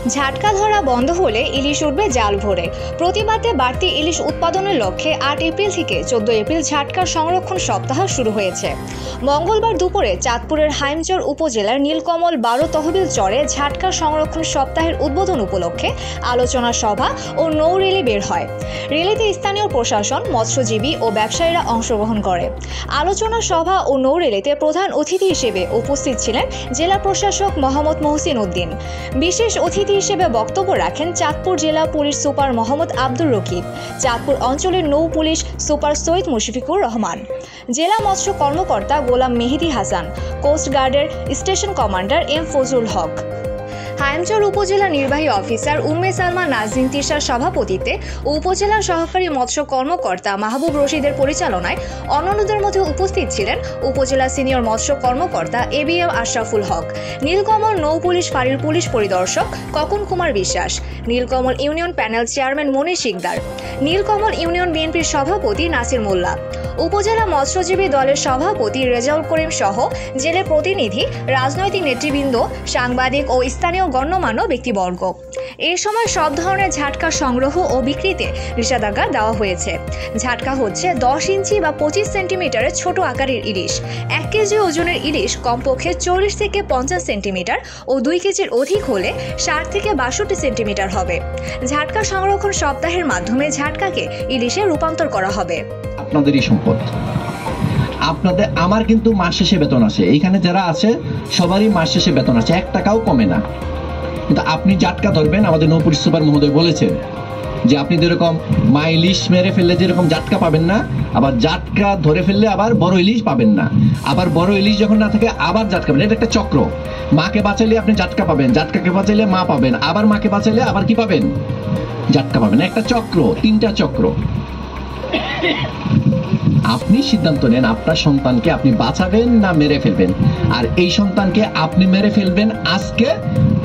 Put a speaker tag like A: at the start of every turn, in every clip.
A: ঝাটকা ধরা বন্ধ হলে ইলিশ উঠবে জাল ভরে। প্রতিবাদে বাড়তি ইলিশ উৎপাদনের লক্ষ্যে ৮ এপ্রিল থেকে ১৪ এপ্রিল ঝাটকার সংরক্ষণ সপ্তাহ শুরু হয়েছে। মঙ্গলবার দুপুরে চাঁদপুরের হাইমচর উপজেলার নীলকমল ১২ তহবিল চরে ঝাটকা সংরক্ষণ সপ্তাহের উদ্বোধন উপলক্ষে আলোচনা সভা ও নৌ র্যালি বের হয়। র্যালিতে স্থানীয় প্রশাসন, মৎস্যজীবী ও ব্যবসায়ীরা অংশগ্রহণ করে। আলোচনা সভা ও নৌ র্যালিতে প্রধান অতিথি হিসেবে উপস্থিত ছিলেন জেলা প্রশাসক মোহাম্মদ মহসিন উদ্দিন। বিশেষ অতিথি হিসেবে বক্তব্য রাখেন চাঁদপুর জেলা পুলিশ সুপার মোহাম্মদ আব্দুর রকিব, চাঁদপুর অঞ্চলের নৌ পুলিশ সুপার সৈয়দ মুশফিকুর রহমান, জেলা মৎস্য কর্মকর্তা গোলাম মেহেদি হাসান, কোস্ট গার্ডের স্টেশন কমান্ডার এম ফজলুল হক। হাইমচর উপজেলা নির্বাহী অফিসার উম্মে সালমা নাজরিন তিশার সভাপতিত্বে উপজেলা সহকারী মৎস্য কর্মকর্তা মাহবুব রশিদের পরিচালনায় অন্যান্যদের মধ্যে উপস্থিত ছিলেন উপজেলা সিনিয়র মৎস্য কর্মকর্তা ABM আশরাফুল হক, নীলকমল নৌ পুলিশ ফাঁড়ির পুলিশ পরিদর্শক কখন Kumar Biswas, Nilkamal union panel chairman মনির শিকদার, নীলকমল ইউনিয়ন বিএনপির সভাপতি নাসির মোল্লা, উপজেলা মৎস্যজীবী দলের সভাপতি রেজাউল করিম সহ জেলা প্রতিনিধি, রাজনৈতিক নেতৃবৃন্দ, সাংবাদিক ও স্থানীয় গণ্যমান্য ব্যক্তিবর্গ। এই সময় সব ধরনের ঝাটকা সংগ্রহ ও বিক্রিতে নিষেধাজ্ঞা দেওয়া হয়েছে। ঝাটকা হচ্ছে 10 ইঞ্চি বা 25 সেন্টিমিটারের ছোট আকারের ইলিশ। 1 কেজি ওজনের ইলিশ কমপক্ষে 40 থেকে 50 সেন্টিমিটার ও 2 কেজির অধিক হলে 60 থেকে 62 সেন্টিমিটার হবে। ঝাটকা সংরক্ষণ সপ্তাহের মাধ্যমে ঝাটকাকে ইলিশে রূপান্তর করা হবে।
B: আপনাদেরই সম্পদ। আপনাদের আমার কিন্তু মাস শেষে বেতন আছে, এইখানে যারা আছে সবারই মাস শেষে বেতন আছে, 1 টাকাও কমে না। কিন্তু আপনি ঝাটকা ধরবেন, আমাদের নৌ পুলিশ সুপার মহোদয় বলেছেন যে আপনি যেরকম মা ইলিশ মেরে ফেললে যেরকম ঝাটকা পাবেন না, আবার ঝাটকা ধরে ফেললে আবার বড় ইলিশ পাবেন না, আবার বড় ইলিশ যখন না থাকে আবার ঝাটকা পাবেন। এটা একটা চক্র। মাকে বাঁচাইলে আপনি ঝাটকা পাবেন, ঝাটকাকে বাঁচাইলে মা পাবেন, আবার মাকে বাঁচাইলে আবার কি পাবেন? ঝাটকা পাবেন। একটা চক্র, 3টা চক্র। আপনি সিদ্ধান্ত নেন আপনার সন্তানকে আপনি বাঁচাবেন না মেরে ফেলবেন। আর এই সন্তানকে আপনি মেরে ফেলবেন আজকে,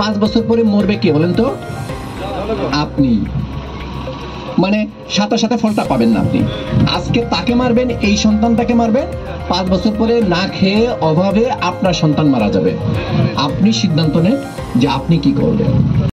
B: 5 বছর পরে মরবে কে বলেন তো? আপনি। মানে সাথে সাথে ফলটা পাবেন না। আপনি আজকে তাকে মারবেন, এই সন্তানটাকে মারবেন, 5 বছর পরে না খেয়ে অভাবে আপনার সন্তান মারা যাবে। আপনি সিদ্ধান্ত নেন যে আপনি কি করবেন।